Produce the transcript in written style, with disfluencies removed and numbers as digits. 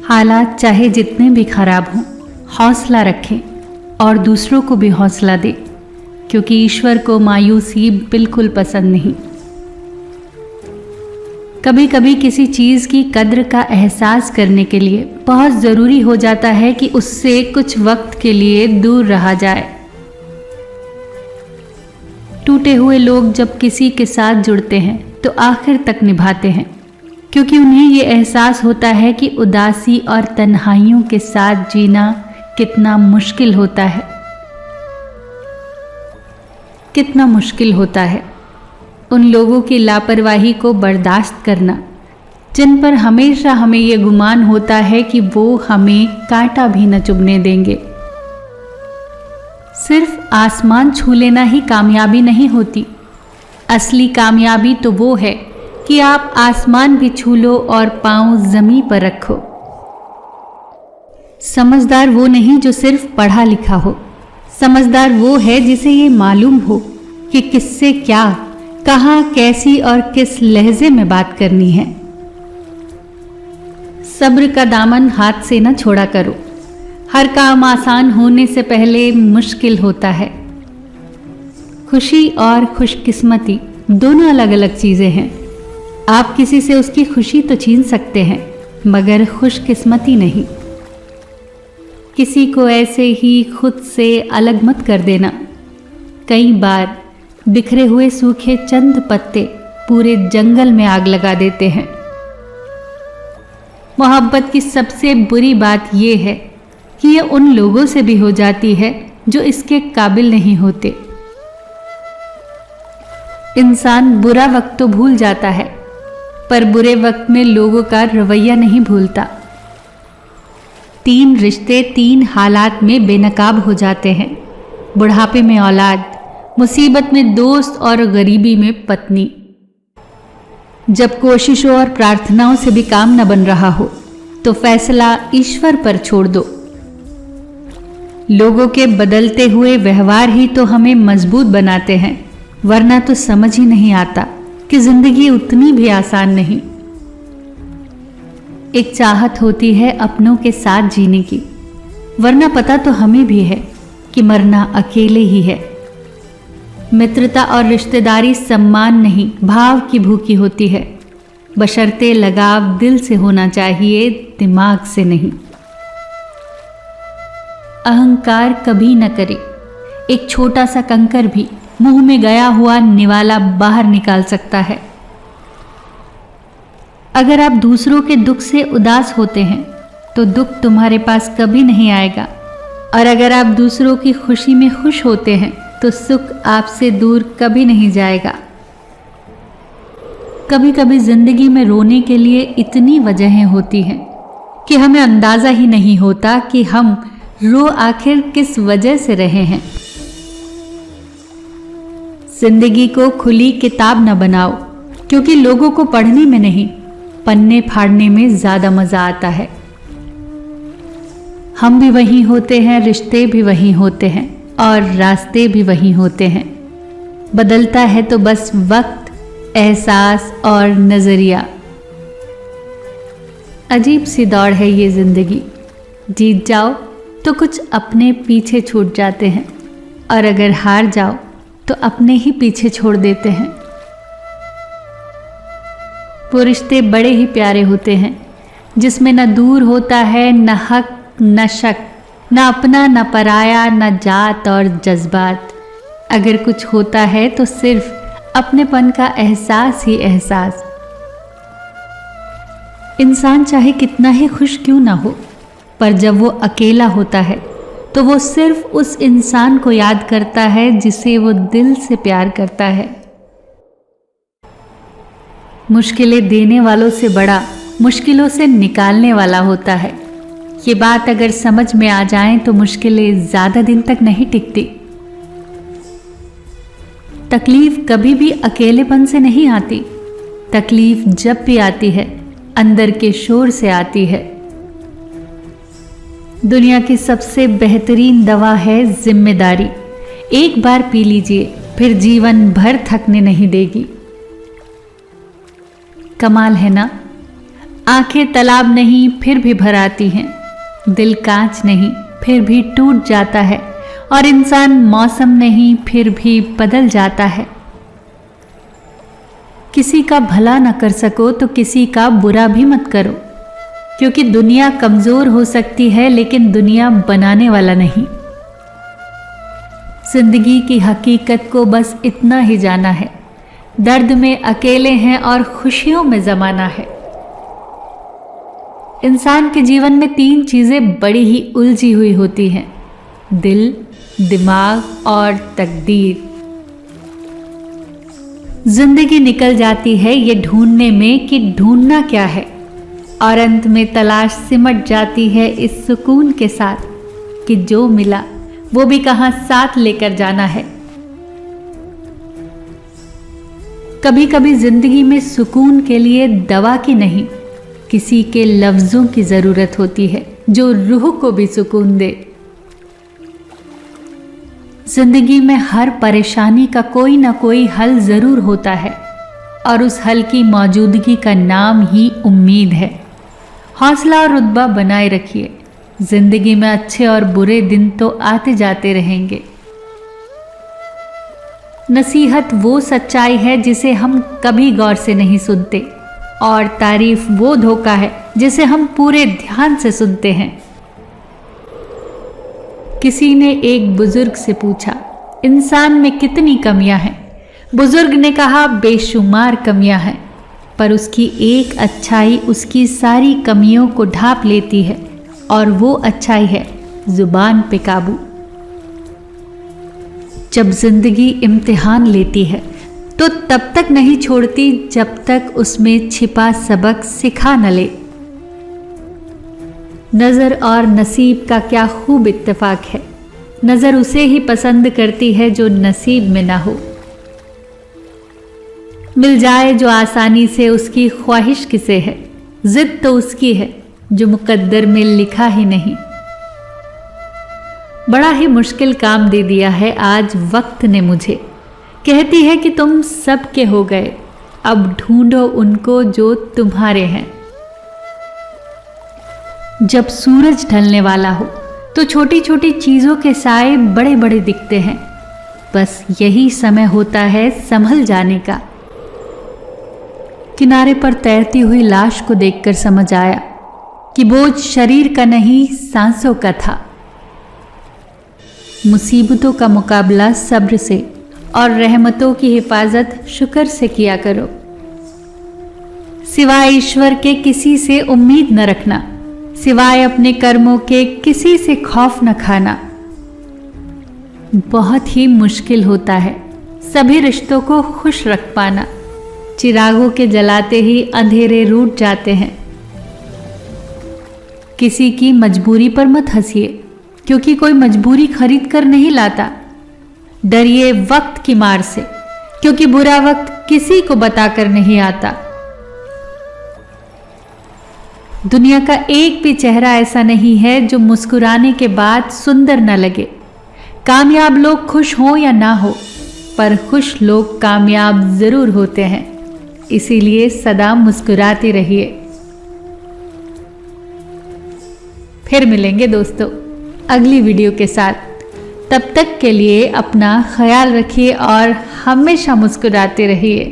हालात चाहे जितने भी खराब हों, हौसला रखें और दूसरों को भी हौसला दें, क्योंकि ईश्वर को मायूसी बिल्कुल पसंद नहीं। कभी कभी किसी चीज़ की कद्र का एहसास करने के लिए बहुत ज़रूरी हो जाता है कि उससे कुछ वक्त के लिए दूर रहा जाए। टूटे हुए लोग जब किसी के साथ जुड़ते हैं तो आखिर तक निभाते हैं, क्योंकि उन्हें ये एहसास होता है कि उदासी और तन्हाइयों के साथ जीना कितना मुश्किल होता है, कितना मुश्किल होता है। उन लोगों की लापरवाही को बर्दाश्त करना जिन पर हमेशा हमें ये गुमान होता है कि वो हमें कांटा भी न चुभने देंगे। सिर्फ आसमान छू लेना ही कामयाबी नहीं होती। असली कामयाबी तो वो है कि आप आसमान भी छू लो और पांव जमीन पर रखो। समझदार वो नहीं जो सिर्फ पढ़ा लिखा हो, समझदार वो है जिसे ये मालूम हो कि किससे क्या, कहाँ, कैसी और किस लहजे में बात करनी है। सब्र का दामन हाथ से न छोड़ा करो। हर काम आसान होने से पहले मुश्किल होता है। खुशी और खुशकिस्मती दोनों अलग अलग चीज़ें हैं। आप किसी से उसकी खुशी तो छीन सकते हैं, मगर खुशकिस्मती नहीं। किसी को ऐसे ही खुद से अलग मत कर देना। कई बार बिखरे हुए सूखे चंद पत्ते पूरे जंगल में आग लगा देते हैं। मोहब्बत की सबसे बुरी बात यह है कि यह उन लोगों से भी हो जाती है जो इसके काबिल नहीं होते। इंसान बुरा वक्त तो भूल जाता है, पर बुरे वक्त में लोगों का रवैया नहीं भूलता। 3 रिश्ते 3 हालात में बेनकाब हो जाते हैं। बुढ़ापे में औलाद, मुसीबत में दोस्त और गरीबी में पत्नी। जब कोशिशों और प्रार्थनाओं से भी काम न बन रहा हो तो फैसला ईश्वर पर छोड़ दो। लोगों के बदलते हुए व्यवहार ही तो हमें मजबूत बनाते हैं, वरना तो समझ ही नहीं आता कि जिंदगी उतनी भी आसान नहीं। एक चाहत होती है अपनों के साथ जीने की, वरना पता तो हमें भी है कि मरना अकेले ही है। मित्रता और रिश्तेदारी सम्मान नहीं, भाव की भूखी होती है, बशर्ते लगाव दिल से होना चाहिए, दिमाग से नहीं। अहंकार कभी न करे। एक छोटा सा कंकर भी मुंह में गया हुआ निवाला बाहर निकाल सकता है। अगर आप दूसरों के दुख से उदास होते हैं तो दुख तुम्हारे पास कभी नहीं आएगा, और अगर आप दूसरों की खुशी में खुश होते हैं तो सुख आपसे दूर कभी नहीं जाएगा। कभी कभी जिंदगी में रोने के लिए इतनी वजहें होती हैं कि हमें अंदाजा ही नहीं होता कि हम रो आखिर किस वजह से रहे हैं। जिंदगी को खुली किताब न बनाओ, क्योंकि लोगों को पढ़ने में नहीं, पन्ने फाड़ने में ज्यादा मजा आता है। हम भी वही होते हैं, रिश्ते भी वही होते हैं और रास्ते भी वही होते हैं। बदलता है तो बस वक्त, एहसास और नजरिया। अजीब सी दौड़ है ये जिंदगी। जीत जाओ तो कुछ अपने पीछे छूट जाते हैं, और अगर हार जाओ तो अपने ही पीछे छोड़ देते हैं। वो रिश्ते बड़े ही प्यारे होते हैं जिसमें न दूर होता है न हक न शक, न अपना न पराया, न जात और जज्बात। अगर कुछ होता है तो सिर्फ अपनेपन का एहसास ही एहसास। इंसान चाहे कितना ही खुश क्यों ना हो, पर जब वो अकेला होता है तो वो सिर्फ उस इंसान को याद करता है जिसे वो दिल से प्यार करता है। मुश्किलें देने वालों से बड़ा मुश्किलों से निकालने वाला होता है। ये बात अगर समझ में आ जाए तो मुश्किलें ज्यादा दिन तक नहीं टिकती। तकलीफ कभी भी अकेलेपन से नहीं आती। तकलीफ जब भी आती है अंदर के शोर से आती है। दुनिया की सबसे बेहतरीन दवा है जिम्मेदारी। एक बार पी लीजिए, फिर जीवन भर थकने नहीं देगी। कमाल है ना, आंखें तालाब नहीं फिर भी भर आती हैं, दिल कांच नहीं फिर भी टूट जाता है, और इंसान मौसम नहीं फिर भी बदल जाता है। किसी का भला न कर सको तो किसी का बुरा भी मत करो, क्योंकि दुनिया कमजोर हो सकती है लेकिन दुनिया बनाने वाला नहीं। जिंदगी की हकीकत को बस इतना ही जाना है, दर्द में अकेले हैं और खुशियों में जमाना है। इंसान के जीवन में 3 चीजें बड़ी ही उलझी हुई होती हैं, दिल, दिमाग और तकदीर। जिंदगी निकल जाती है ये ढूंढने में कि ढूंढना क्या है, और अंत में तलाश सिमट जाती है इस सुकून के साथ कि जो मिला वो भी कहां साथ लेकर जाना है। कभी कभी जिंदगी में सुकून के लिए दवा की नहीं, किसी के लफ्जों की जरूरत होती है जो रूह को भी सुकून दे। जिंदगी में हर परेशानी का कोई ना कोई हल जरूर होता है, और उस हल की मौजूदगी का नाम ही उम्मीद है। हौसला और रुतबा बनाए रखिए, जिंदगी में अच्छे और बुरे दिन तो आते जाते रहेंगे। नसीहत वो सच्चाई है जिसे हम कभी गौर से नहीं सुनते, और तारीफ वो धोखा है जिसे हम पूरे ध्यान से सुनते हैं। किसी ने एक बुजुर्ग से पूछा, इंसान में कितनी कमियां हैं? बुजुर्ग ने कहा, बेशुमार कमियां हैं, पर उसकी एक अच्छाई उसकी सारी कमियों को ढांप लेती है, और वो अच्छाई है जुबान पे काबू। जब जिंदगी इम्तिहान लेती है तो तब तक नहीं छोड़ती जब तक उसमें छिपा सबक सिखा न ले। नजर और नसीब का क्या खूब इत्तेफाक है, नजर उसे ही पसंद करती है जो नसीब में ना हो। मिल जाए जो आसानी से उसकी ख्वाहिश किसे है, जिद तो उसकी है जो मुकद्दर में लिखा ही नहीं। बड़ा ही मुश्किल काम दे दिया है आज वक्त ने मुझे, कहती है कि तुम सबके हो गए, अब ढूंढो उनको जो तुम्हारे हैं। जब सूरज ढलने वाला हो तो छोटी छोटी चीजों के साए बड़े बड़े दिखते हैं, बस यही समय होता है संभल जाने का। किनारे पर तैरती हुई लाश को देखकर समझ आया कि बोझ शरीर का नहीं सांसों का था। मुसीबतों का मुकाबला सब्र से और रहमतों की हिफाजत शुक्र से किया करो। सिवाय ईश्वर के किसी से उम्मीद न रखना, सिवाय अपने कर्मों के किसी से खौफ न खाना। बहुत ही मुश्किल होता है सभी रिश्तों को खुश रख पाना, चिरागों के जलाते ही अंधेरे रूठ जाते हैं। किसी की मजबूरी पर मत हंसिए, क्योंकि कोई मजबूरी खरीद कर नहीं लाता। डरिए वक्त की मार से, क्योंकि बुरा वक्त किसी को बताकर नहीं आता। दुनिया का एक भी चेहरा ऐसा नहीं है जो मुस्कुराने के बाद सुंदर न लगे। कामयाब लोग खुश हों या ना हो, पर खुश लोग कामयाब जरूर होते हैं, इसीलिए सदा मुस्कुराते रहिए। फिर मिलेंगे दोस्तों अगली वीडियो के साथ। तब तक के लिए अपना ख्याल रखिए और हमेशा मुस्कुराते रहिए।